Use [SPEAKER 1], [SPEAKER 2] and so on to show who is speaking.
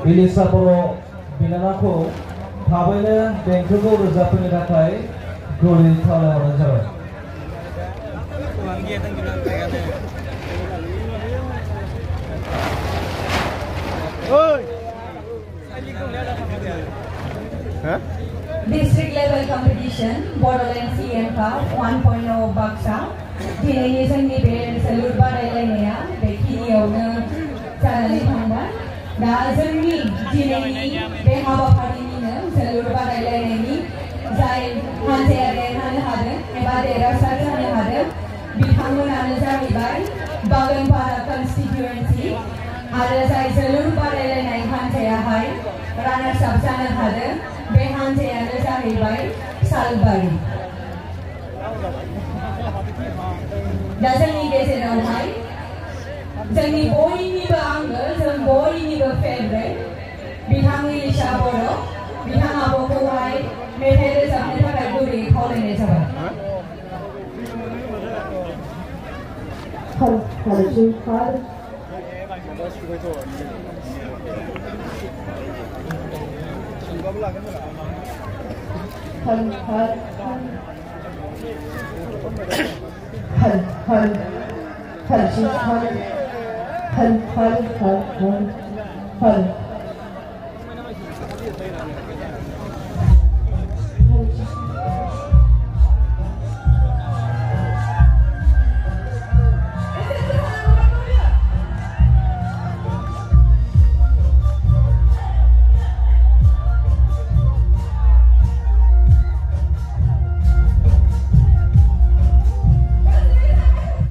[SPEAKER 1] Billy Sapporo Binanako Pabene Bengkulu Rozapuni Rakai Goli Thala Ranjara
[SPEAKER 2] District level competition Borderland CM Cup 1.0 Baksa Dinai Sangni Be Salute Badalaya Beki Yona Chanali Thanda Da Sangni Dinai Be Habapari Salute Badalaya Zai Hanse Again Han Hade Ebadera Satan Hade Bihangun Anaza Ribai Baganpara constituency Ada Zai Salute Badalaya Hanse Ahai Runner Sabsana Hade Behan se ada sahibai salbari. Dasar ni kese namai. Jangi boy ni berangga, jang boy ni berfavorite. Bihang ni Saboro, bihang abo ko hai. Mehere samne thakai guri khole ne sabar.
[SPEAKER 3] Hal hal hal. Hal hal hal hal hal hal hal hal hal hal